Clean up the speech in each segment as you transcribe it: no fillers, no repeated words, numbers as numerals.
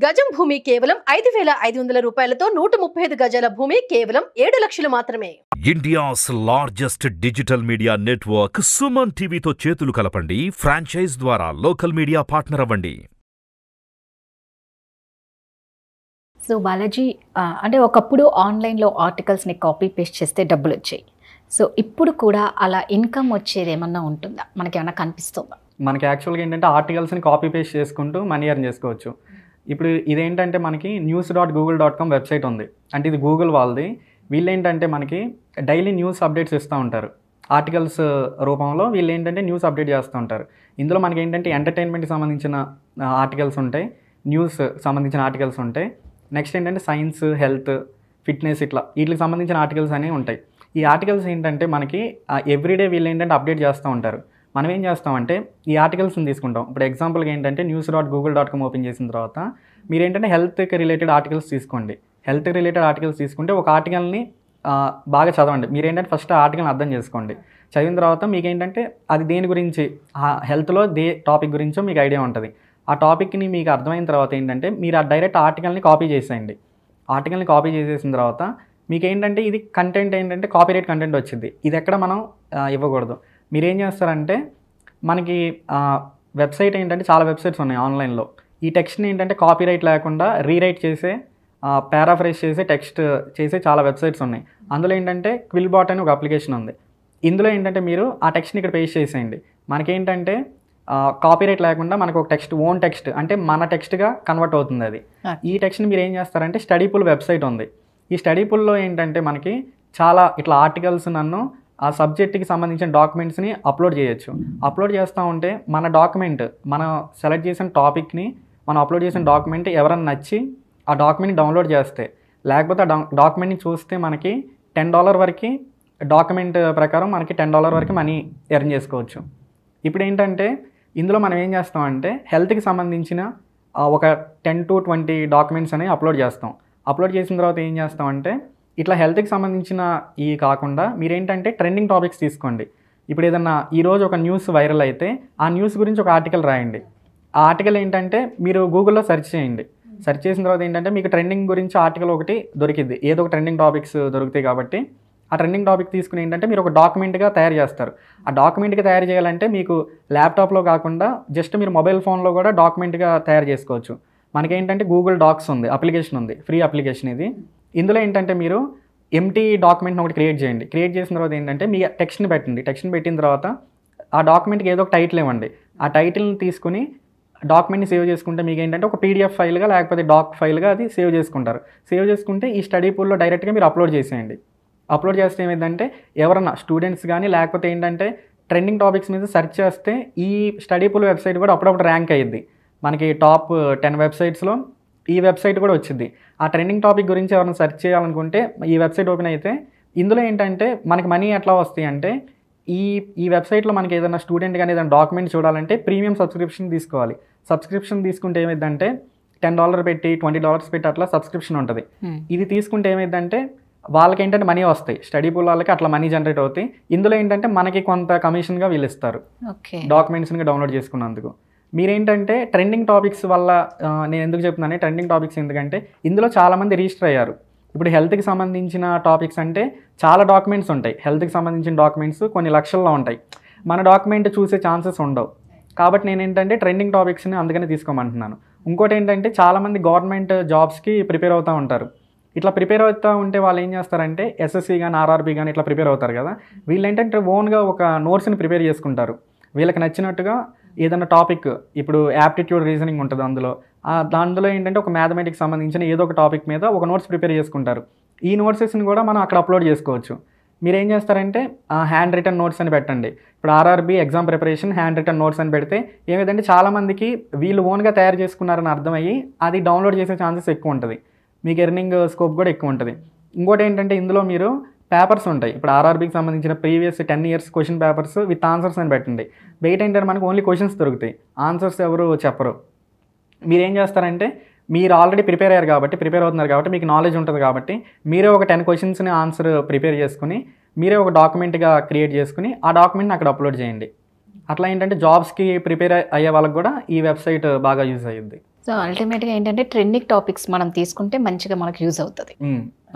గజం భూమి కేవలం 5,500 రూపాయలతో 135 గజాల భూమి కేవలం 7 లక్షలు మాత్రమే. India's largest digital media network Suman టీవీతో చేతులు కలపండి. ఫ్రాంచైజ్ ద్వారా లోకల్ మీడియా పార్ట్నర్ అవ్వండి. సో బాలాజీ, అంటే ఒకప్పుడు ఆన్లైన్లో ఆర్టికల్స్ని కాపీ పేస్ట్ చేస్తే డబ్బులు వచ్చాయి. సో ఇప్పుడు కూడా అలా ఇన్కమ్ వచ్చేది ఏమన్నా ఉంటుందా? మనకి ఏమన్నా కనిపిస్తుందా? మనకి యాక్చువల్గా ఏంటంటే ఆర్టికల్స్ని కాపీ పేస్ట్ చేసుకుంటూ మనీ ఎర్న్ చేసుకోవచ్చు. ఇప్పుడు ఇదేంటంటే మనకి news.google.com వెబ్సైట్ ఉంది. అంటే ఇది గూగుల్ వాళ్ళది. వీళ్ళు ఏంటంటే మనకి డైలీ న్యూస్ అప్డేట్స్ ఇస్తూ ఉంటారు. ఆర్టికల్స్ రూపంలో వీళ్ళు ఏంటంటే న్యూస్ అప్డేట్ చేస్తూ ఉంటారు. ఇందులో మనకి ఏంటంటే ఎంటర్టైన్మెంట్కి సంబంధించిన ఆర్టికల్స్ ఉంటాయి, న్యూస్ సంబంధించిన ఆర్టికల్స్ ఉంటాయి. నెక్స్ట్ ఏంటంటే సైన్స్, హెల్త్, ఫిట్నెస్ ఇట్లా వీటికి సంబంధించిన ఆర్టికల్స్ అనేవి ఉంటాయి. ఈ ఆర్టికల్స్ ఏంటంటే మనకి ఎవ్రీడే వీళ్ళు ఏంటంటే అప్డేట్ చేస్తూ ఉంటారు. మనం ఏం చేస్తామంటే ఈ ఆర్టికల్స్ని తీసుకుంటాం. ఇప్పుడు ఎగ్జాంపుల్గా ఏంటంటే news.google.com ఓపెన్ చేసిన తర్వాత మీరు ఏంటంటే హెల్త్కి రిలేటెడ్ ఆర్టికల్స్ తీసుకోండి. హెల్త్కి రిలేటెడ్ ఆర్టికల్స్ తీసుకుంటే ఒక ఆర్టికల్ని బాగా చదవండి. మీరు ఏంటంటే ఫస్ట్ ఆ ఆర్టికల్ని అర్థం చేసుకోండి. చదివిన తర్వాత మీకు ఏంటంటే అది దేని గురించి, హెల్త్లో టాపిక్ గురించో మీకు ఐడియా ఉంటుంది. ఆ టాపిక్ని మీకు అర్థమైన తర్వాత ఏంటంటే మీరు ఆ డైరెక్ట్ ఆర్టికల్ని కాపీ చేసేయండి. ఆర్టికల్ని కాపీ చేసేసిన తర్వాత మీకు ఏంటంటే ఇది కంటెంట్ ఏంటంటే కాపీరైట్ కంటెంట్ వచ్చింది. ఇది ఎక్కడ మనం ఇవ్వకూడదు. మీరు ఏం చేస్తారంటే మనకి వెబ్సైట్ ఏంటంటే చాలా వెబ్సైట్స్ ఉన్నాయి ఆన్లైన్లో. ఈ టెక్స్ట్ని ఏంటంటే కాపీరైట్ లేకుండా రీరైట్ చేసే, పారాఫ్రైజ్ చేసే, టెక్స్ట్ చేసే చాలా వెబ్సైట్స్ ఉన్నాయి. అందులో ఏంటంటే క్విల్బాట్ అని ఒక అప్లికేషన్ ఉంది. ఇందులో ఏంటంటే మీరు ఆ టెక్స్ట్ని ఇక్కడ పేస్ట్ చేసేయండి. మనకేంటంటే కాపీరైట్ లేకుండా మనకు ఒక టెక్స్ట్, ఓన్ టెక్స్ట్ అంటే మన టెక్స్ట్గా కన్వర్ట్ అవుతుంది అది. ఈ టెక్స్ట్ని మీరు ఏం చేస్తారంటే స్టడీ పూల్ వెబ్సైట్ ఉంది. ఈ స్టడీ పూల్లో ఏంటంటే మనకి చాలా ఇట్లా ఆర్టికల్స్ ఆ సబ్జెక్ట్కి సంబంధించిన డాక్యుమెంట్స్ని అప్లోడ్ చేయొచ్చు. అప్లోడ్ చేస్తూ ఉంటే మన డాక్యుమెంట్, మనం సెలెక్ట్ చేసిన టాపిక్ని మనం అప్లోడ్ చేసిన డాక్యుమెంట్ ఎవరైనా నచ్చి ఆ డాక్యుమెంట్ని డౌన్లోడ్ చేస్తే, లేకపోతే ఆ డాక్యుమెంట్ని చూస్తే మనకి $10 వరకు, డాక్యుమెంట్ ప్రకారం మనకి $10 వరకు మనీ ఎర్న్ చేసుకోవచ్చు. ఇప్పుడు ఏంటంటే ఇందులో మనం ఏం చేస్తామంటే హెల్త్కి సంబంధించిన ఒక 10 to 20 డాక్యుమెంట్స్ అనేవి అప్లోడ్ చేస్తాం. అప్లోడ్ చేసిన తర్వాత ఏం చేస్తామంటే ఇట్లా హెల్త్కి సంబంధించిన ఈ కాకుండా మీరేంటంటే ట్రెండింగ్ టాపిక్స్ తీసుకోండి. ఇప్పుడు ఏదన్నా ఈరోజు ఒక న్యూస్ వైరల్ అయితే ఆ న్యూస్ గురించి ఒక ఆర్టికల్ రాయండి. ఆ ఆర్టికల్ ఏంటంటే మీరు గూగుల్లో సెర్చ్ చేయండి. సెర్చ్ చేసిన తర్వాత ఏంటంటే మీకు ట్రెండింగ్ గురించి ఆర్టికల్ ఒకటి దొరికిద్ది. ఏదో ఒక ట్రెండింగ్ టాపిక్స్ దొరుకుతాయి కాబట్టి ఆ ట్రెండింగ్ టాపిక్ తీసుకుని ఏంటంటే మీరు ఒక డాక్యుమెంట్గా తయారు చేస్తారు. ఆ డాక్యుమెంట్గా తయారు చేయాలంటే మీకు ల్యాప్టాప్లో కాకుండా జస్ట్ మీరు మొబైల్ ఫోన్లో కూడా డాక్యుమెంట్గా తయారు చేసుకోవచ్చు. మనకేంటంటే గూగుల్ డాక్స్ ఉంది, అప్లికేషన్ ఉంది, ఫ్రీ అప్లికేషన్ ఇది. ఇందులో ఏంటంటే మీరు ఎంటీ డాక్యుమెంట్ని ఒకటి క్రియేట్ చేయండి. క్రియేట్ చేసిన తర్వాత ఏంటంటే మీ టెక్స్ట్ని పెట్టండి. టెక్స్ట్ని పెట్టిన తర్వాత ఆ డాక్యుమెంట్కి ఏదో ఒక టైటిల్ ఇవ్వండి. ఆ టైటిల్ని తీసుకుని డాక్యుమెంట్ని సేవ్ చేసుకుంటే మీకు ఏంటంటే ఒక పీడిఎఫ్ ఫైల్గా లేకపోతే డాక్ ఫైల్గా అది సేవ్ చేసుకుంటారు. సేవ్ చేసుకుంటే ఈ స్టడీ పూల్లో డైరెక్ట్గా మీరు అప్లోడ్ చేసేయండి. అప్లోడ్ చేస్తే ఏమైందంటే ఎవరన్నా స్టూడెంట్స్ కానీ లేకపోతే ఏంటంటే ట్రెండింగ్ టాపిక్స్ మీద సెర్చ్ చేస్తే ఈ స్టడీ పూల్ వెబ్సైట్ కూడా అప్పుడప్పుడు ర్యాంక్ అయ్యిద్ది. మనకి టాప్ 10 వెబ్సైట్స్లో ఈ వెబ్సైట్ కూడా వచ్చింది. ఆ ట్రెండింగ్ టాపిక్ గురించి ఎవరైనా సెర్చ్ చేయాలనుకుంటే ఈ వెబ్సైట్ ఓపెన్ అయితే ఇందులో ఏంటంటే మనకి మనీ ఎట్లా వస్తాయి అంటే ఈ వెబ్సైట్లో మనకి ఏదైనా స్టూడెంట్ కానీ ఏదైనా డాక్యుమెంట్ చూడాలంటే ప్రీమియం సబ్స్క్రిప్షన్ తీసుకోవాలి. సబ్స్క్రిప్షన్ తీసుకుంటే ఏమైందంటే $10 పెట్టి, $20 పెట్టి అట్లా సబ్స్క్రిప్షన్ ఉంటుంది. ఇది తీసుకుంటే ఏమైందంటే వాళ్ళకి ఏంటంటే మనీ వస్తాయి. స్టడీ పూల్ వాళ్ళకి అట్లా మనీ జనరేట్ అవుతాయి. ఇందులో ఏంటంటే మనకి కొంత కమిషన్గా వీళ్ళు ఇస్తారు డాక్యుమెంట్స్ని డౌన్లోడ్ చేసుకున్నందుకు. మీరేంటంటే ట్రెండింగ్ టాపిక్స్ వల్ల నేను ఎందుకు చెప్తున్నాను ట్రెండింగ్ టాపిక్స్ ఎందుకంటే ఇందులో చాలామంది రిజిస్టర్ అయ్యారు. ఇప్పుడు హెల్త్కి సంబంధించిన టాపిక్స్ అంటే చాలా డాక్యుమెంట్స్ ఉంటాయి. హెల్త్కి సంబంధించిన డాక్యుమెంట్స్ కొన్ని లక్షల్లో ఉంటాయి. మన డాక్యుమెంట్ చూసే ఛాన్సెస్ ఉండవు. కాబట్టి నేను ఏంటంటే ట్రెండింగ్ టాపిక్స్ని అందుకనే తీసుకోమంటున్నాను. ఇంకోటి ఏంటంటే చాలామంది గవర్నమెంట్ జాబ్స్కి ప్రిపేర్ అవుతూ ఉంటారు. ఇట్లా ప్రిపేర్ అవుతూ ఉంటే వాళ్ళు ఏం చేస్తారంటే ఎస్ఎస్సి కానీ ఆర్ఆర్బీ కానీ ఇట్లా ప్రిపేర్ అవుతారు కదా. వీళ్ళు ఏంటంటే ఓన్గా ఒక నోట్స్ని ప్రిపేర్ చేసుకుంటారు. వీళ్ళకి నచ్చినట్టుగా ఏదైనా టాపిక్, ఇప్పుడు యాప్టిట్యూడ్ రీజనింగ్ ఉంటుంది దాంట్లో ఏంటంటే ఒక మ్యాథమెటిక్స్ సంబంధించిన ఏదో ఒక టాపిక్ మీద ఒక నోట్స్ ప్రిపేర్ చేసుకుంటారు. ఈ నోట్సెస్ని కూడా మనం అక్కడ అప్లోడ్ చేసుకోవచ్చు. మీరు ఏం చేస్తారంటే హ్యాండ్ రిటర్న్ నోట్స్ అని పెట్టండి. ఇప్పుడు RRB exam preparation hand written notes అని పెడితే ఏమైందంటే చాలామందికి వీళ్ళు ఓన్గా తయారు చేసుకున్నారని అర్థమయ్యి అది డౌన్లోడ్ చేసే ఛాన్సెస్ ఎక్కువ ఉంటుంది. మీకు ఎర్నింగ్ స్కోప్ కూడా ఎక్కువ ఉంటుంది. ఇంకోటి ఏంటంటే ఇందులో మీరు పేపర్స్ ఉంటాయి. ఇప్పుడు ఆర్ఆర్బీకి సంబంధించిన previous 10 years question papers with answers అని పెట్టండి. బయట ఏంటంటే మనకు ఓన్లీ క్వశ్చన్స్ దొరుకుతాయి, ఆన్సర్స్ ఎవరు చెప్పరు. మీరేం చేస్తారంటే మీరు ఆల్రెడీ ప్రిపేర్ అవుతున్నారు కాబట్టి మీకు నాలెడ్జ్ ఉంటుంది కాబట్టి మీరే ఒక 10 క్వశ్చన్స్ని ఆన్సర్ ప్రిపేర్ చేసుకుని మీరే ఒక డాక్యుమెంట్గా క్రియేట్ చేసుకుని ఆ డాక్యుమెంట్ని అక్కడ అప్లోడ్ చేయండి. అట్లా ఏంటంటే జాబ్స్కి ప్రిపేర్ అయ్యే వాళ్ళకి కూడా ఈ వెబ్సైట్ బాగా యూజ్ అయ్యిద్ది. సో అల్టిమేట్గా ఏంటంటే ట్రెండింగ్ టాపిక్స్ మనం తీసుకుంటే మంచిగా మనకు యూజ్ అవుతుంది.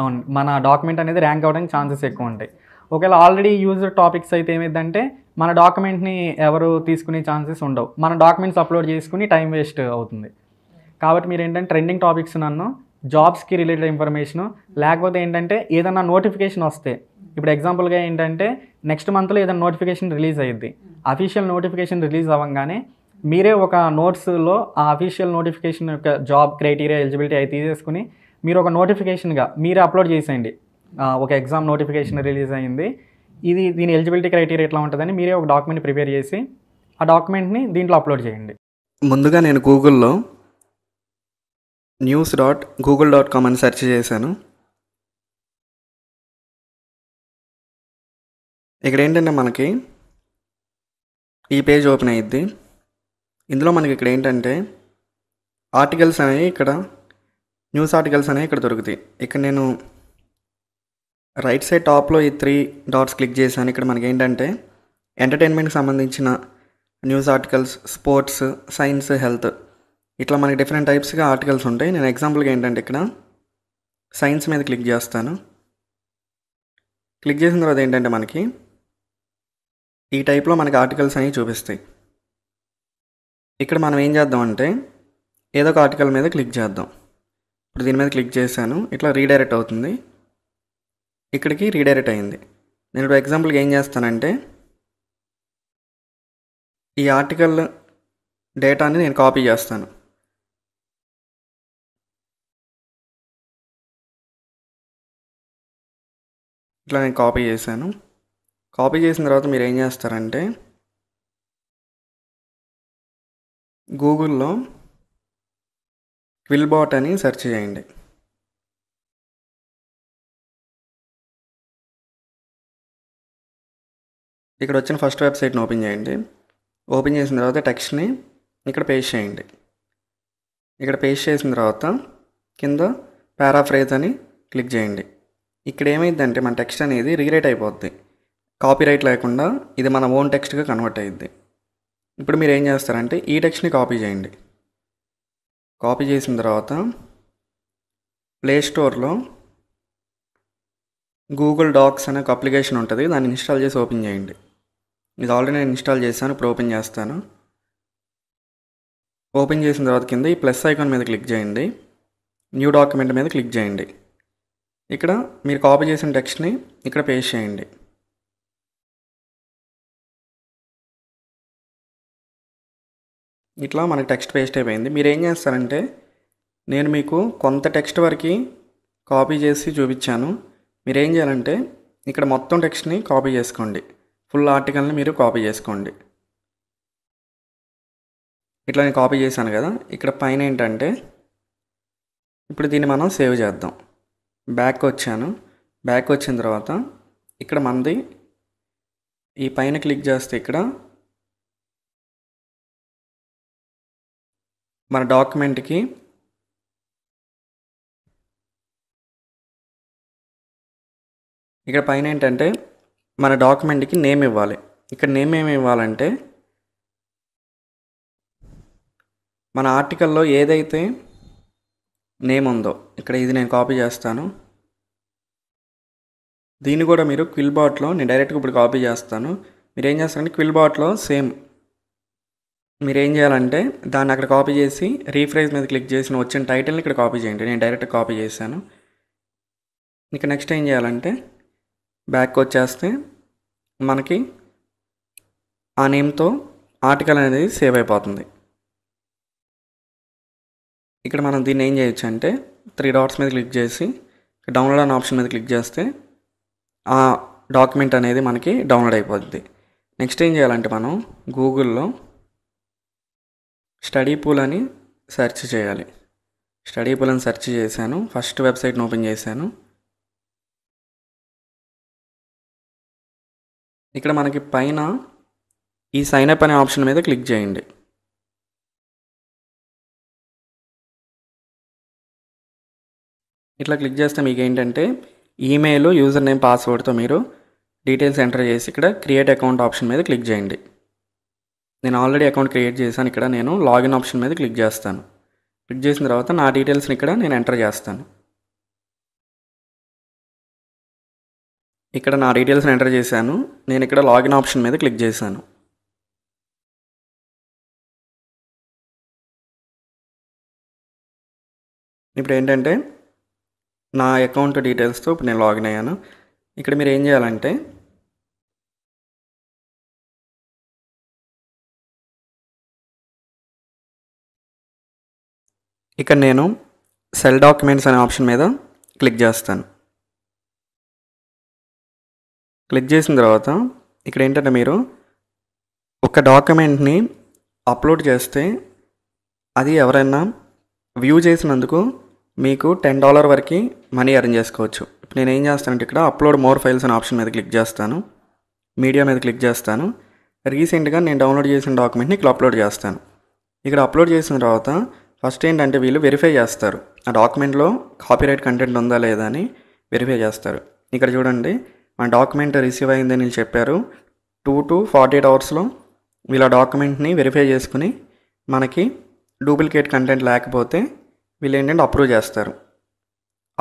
అవును, మన డాక్యుమెంట్ అనేది ర్యాంక్ అవ్వడానికి ఛాన్సెస్ ఎక్కువ ఉంటాయి. ఒకవేళ ఆల్రెడీ యూజ్డ్ టాపిక్స్ అయితే ఏమైందంటే మన డాక్యుమెంట్ని ఎవరు తీసుకునే ఛాన్సెస్ ఉండవు. మన డాక్యుమెంట్స్ అప్లోడ్ చేసుకుని టైం వేస్ట్ అవుతుంది. కాబట్టి మీరు ఏంటంటే ట్రెండింగ్ టాపిక్స్ నన్ను జాబ్స్కి రిలేటెడ్ ఇన్ఫర్మేషను, లేకపోతే ఏంటంటే ఏదైనా నోటిఫికేషన్ వస్తే, ఇప్పుడు ఎగ్జాంపుల్గా ఏంటంటే నెక్స్ట్ మంత్లో ఏదైనా నోటిఫికేషన్ రిలీజ్ అయ్యిద్ది. అఫీషియల్ నోటిఫికేషన్ రిలీజ్ అవ్వగానే మీరే ఒక నోట్స్లో ఆ అఫీషియల్ నోటిఫికేషన్ యొక్క జాబ్ క్రైటీరియా, ఎలిజిబిలిటీ అవి తీసేసుకుని మీరు ఒక నోటిఫికేషన్గా మీరే అప్లోడ్ చేసేయండి. ఒక ఎగ్జామ్ నోటిఫికేషన్ రిలీజ్ అయ్యింది, దీని ఎలిజిబిలిటీ క్రైటీరియా ఎట్లా ఉంటుందని మీరే ఒక డాక్యుమెంట్ ప్రిపేర్ చేసి ఆ డాక్యుమెంట్ని దీంట్లో అప్లోడ్ చేయండి. ముందుగా నేను గూగుల్లో news.google.com అని సెర్చ్ చేశాను. ఇక్కడ ఏంటంటే మనకి ఈ పేజ్ ఓపెన్ అయ్యిద్ది. ఇందులో మనకి ఇక్కడ ఏంటంటే ఆర్టికల్స్ అనేవి, ఇక్కడ న్యూస్ ఆర్టికల్స్ అనేవి ఇక్కడ దొరుకుతాయి. ఇక్కడ నేను రైట్ సైడ్ టాప్లో ఈ 3 డాట్స్ క్లిక్ చేశాను. ఇక్కడ మనకి ఏంటంటే ఎంటర్టైన్మెంట్కి సంబంధించిన news articles, sports, science, health, ఇట్లా మనకి డిఫరెంట్ టైప్స్గా ఆర్టికల్స్ ఉంటాయి. నేను ఎగ్జాంపుల్గా ఏంటంటే ఇక్కడ సైన్స్ మీద క్లిక్ చేస్తాను. క్లిక్ చేసిన తర్వాత ఏంటంటే మనకి ఈ టైప్లో మనకి ఆర్టికల్స్ అనేవి చూపిస్తాయి. ఇక్కడ మనం ఏం చేద్దామంటే ఏదో ఒక ఆర్టికల్ మీద క్లిక్ చేద్దాం. ఇప్పుడు దీని మీద క్లిక్ చేశాను, ఇట్లా రీడైరెక్ట్ అవుతుంది. ఇక్కడికి రీడైరెక్ట్ అయింది. నేను ఇప్పుడు ఎగ్జాంపుల్గా ఏం చేస్తానంటే ఈ ఆర్టికల్ డేటాని నేను కాపీ చేస్తాను. ఇట్లా నేను కాపీ చేశాను. కాపీ చేసిన తర్వాత మీరు ఏం చేస్తారంటే గూగుల్లో క్విల్బాట్ అని సెర్చ్ చేయండి. ఇక్కడ వచ్చిన ఫస్ట్ వెబ్సైట్ని ఓపెన్ చేయండి. ఓపెన్ చేసిన తర్వాత టెక్స్ట్ని ఇక్కడ పేస్ట్ చేయండి. ఇక్కడ పేస్ట్ చేసిన తర్వాత కింద పారాఫ్రేజ్ అని క్లిక్ చేయండి. ఇక్కడ ఏమైందంటే మన టెక్స్ట్ అనేది రీరైట్ అయిపోద్ది. కాపీరైట్ లేకుండా ఇది మన ఓన్ టెక్స్ట్గా కన్వర్ట్ అయ్యిద్ది. ఇప్పుడు మీరు ఏం చేస్తారంటే ఈ టెక్స్ట్ని కాపీ చేయండి. కాపీ చేసిన తర్వాత ప్లే స్టోర్లో గూగుల్ డాక్స్ అనే ఒక అప్లికేషన్ ఉంటుంది, దాన్ని ఇన్స్టాల్ చేసి ఓపెన్ చేయండి. ఇది ఆల్రెడీ నేను ఇన్స్టాల్ చేశాను, ఇప్పుడు ఓపెన్ చేస్తాను. ఓపెన్ చేసిన తర్వాత కింద ఈ ప్లస్ ఐకాన్ మీద క్లిక్ చేయండి. న్యూ డాక్యుమెంట్ మీద క్లిక్ చేయండి. ఇక్కడ మీరు కాపీ చేసిన టెక్స్ట్ని ఇక్కడ పేస్ట్ చేయండి. ఇట్లా మనకి టెక్స్ట్ పేస్ట్ అయిపోయింది. మీరు ఏం చేస్తారంటే నేను మీకు కొంత టెక్స్ట్ వరకు కాపీ చేసి చూపించాను. మీరు ఏం చేయాలంటే ఇక్కడ మొత్తం టెక్స్ట్ని కాపీ చేసుకోండి. ఫుల్ ఆర్టికల్ని మీరు కాపీ చేసుకోండి. ఇట్లా నేను కాపీ చేశాను కదా. ఇక్కడ పైన ఏంటంటే ఇప్పుడు దీన్ని మనం సేవ్ చేద్దాం. బ్యాక్ వచ్చాను. బ్యాక్ వచ్చిన తర్వాత ఇక్కడ మనది ఈ పైన క్లిక్ చేస్తే ఇక్కడ మన డాక్యుమెంట్కి ఇక్కడ పైన ఏంటంటే మన డాక్యుమెంట్కి నేమ్ ఇవ్వాలి. ఇక్కడ నేమ్ ఏమి ఇవ్వాలంటే మన ఆర్టికల్లో ఏదైతే నేమ్ ఉందో ఇక్కడ ఇది నేను కాపీ చేస్తాను. దీన్ని కూడా మీరు క్విల్బాట్లో నేను డైరెక్ట్గా ఇప్పుడు కాపీ చేస్తాను. మీరు ఏం చేస్తారంటే క్విల్బాట్లో సేమ్ మీరు ఏం చేయాలంటే దాన్ని అక్కడ కాపీ చేసి రీఫ్రెష్ మీద క్లిక్ చేసి వచ్చిన టైటిల్ని ఇక్కడ కాపీ చేయండి. నేను డైరెక్ట్గా కాపీ చేశాను. ఇక నెక్స్ట్ ఏం చేయాలంటే బ్యాక్ వచ్చేస్తే మనకి ఆ నేమ్తో ఆర్టికల్ అనేది సేవ్ అయిపోతుంది. ఇక్కడ మనం దీన్ని ఏం చేయొచ్చు అంటే 3 డాట్స్ మీద క్లిక్ చేసి డౌన్లోడ్ అనే ఆప్షన్ మీద క్లిక్ చేస్తే ఆ డాక్యుమెంట్ అనేది మనకి డౌన్లోడ్ అయిపోద్ది. నెక్స్ట్ ఏం చేయాలంటే మనం గూగుల్లో స్టడీ పూల్ అని సెర్చ్ చేయాలి. స్టడీ పూల్ అని సెర్చ్ చేశాను. ఫస్ట్ వెబ్సైట్ని ఓపెన్ చేశాను. ఇక్కడ మనకి పైన ఈ సైన్ అప్ అనే ఆప్షన్ మీద క్లిక్ చేయండి. ఇట్లా క్లిక్ చేస్తే మీకు ఏంటంటే ఈమెయిల్, యూజర్ నేమ్, పాస్వర్డ్తో మీరు డీటెయిల్స్ ఎంటర్ చేసి ఇక్కడ క్రియేట్ అకౌంట్ ఆప్షన్ మీద క్లిక్ చేయండి. నేను ఆల్రెడీ అకౌంట్ క్రియేట్ చేశాను. ఇక్కడ నేను లాగిన్ ఆప్షన్ మీద క్లిక్ చేస్తాను. క్లిక్ చేసిన తర్వాత నా డీటెయిల్స్ని ఇక్కడ నేను ఎంటర్ చేస్తాను. ఇక్కడ నా డీటెయిల్స్ని ఎంటర్ చేశాను. నేను ఇక్కడ లాగిన్ ఆప్షన్ మీద క్లిక్ చేశాను. ఇప్పుడు ఏంటంటే నా అకౌంట్ డీటెయిల్స్తో ఇప్పుడు నేను లాగిన్ అయ్యాను. ఇక్కడ మీరు ఏం చేయాలంటే ఇక్కడ నేను సెల్ డాక్యుమెంట్స్ అనే ఆప్షన్ మీద క్లిక్ చేస్తాను. క్లిక్ చేసిన తర్వాత ఇక్కడ ఏంటంటే మీరు ఒక డాక్యుమెంట్ని అప్లోడ్ చేస్తే అది ఎవరైనా వ్యూ చేసినందుకు మీకు $10 వరకు మనీ ఎర్న్ చేసుకోవచ్చు. నేను ఏం చేస్తానంటే ఇక్కడ అప్లోడ్ మోర్ ఫైల్స్ అనే ఆప్షన్ మీద క్లిక్ చేస్తాను. మీడియా మీద క్లిక్ చేస్తాను. రీసెంట్గా నేను డౌన్లోడ్ చేసిన డాక్యుమెంట్ని ఇక్కడ అప్లోడ్ చేస్తాను. ఇక్కడ అప్లోడ్ చేసిన తర్వాత ఫస్ట్ ఏంటంటే వీళ్ళు వెరిఫై చేస్తారు, ఆ డాక్యుమెంట్లో కాపీరైట్ కంటెంట్ ఉందా లేదా అని వెరిఫై చేస్తారు. ఇక్కడ చూడండి, మన డాక్యుమెంట్ రిసీవ్ అయిందని వీళ్ళు చెప్పారు. 2 to 48 అవర్స్లో వీళ్ళ డాక్యుమెంట్ని వెరిఫై చేసుకుని మనకి డూప్లికేట్ కంటెంట్ లేకపోతే వీళ్ళు ఏంటంటే అప్రూవ్ చేస్తారు.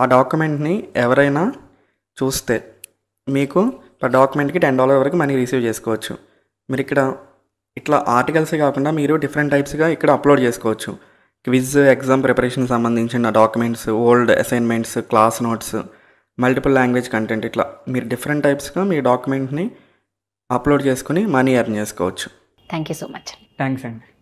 ఆ డాక్యుమెంట్ని ఎవరైనా చూస్తే మీకు ఆ డాక్యుమెంట్కి $10 వరకు మనీ రిసీవ్ చేసుకోవచ్చు. మీరు ఇక్కడ ఇట్లా ఆర్టికల్సే కాకుండా మీరు డిఫరెంట్ టైప్స్గా ఇక్కడ అప్లోడ్ చేసుకోవచ్చు. క్విజ్, ఎగ్జామ్ ప్రిపరేషన్ సంబంధించిన documents, old assignments, class notes, multiple language content, ఇట్లా మీరు డిఫరెంట్ టైప్స్గా మీ డాక్యుమెంట్ని అప్లోడ్ చేసుకుని మనీ ఎర్న్ చేసుకోవచ్చు. Thank you so much. Thanks అండి.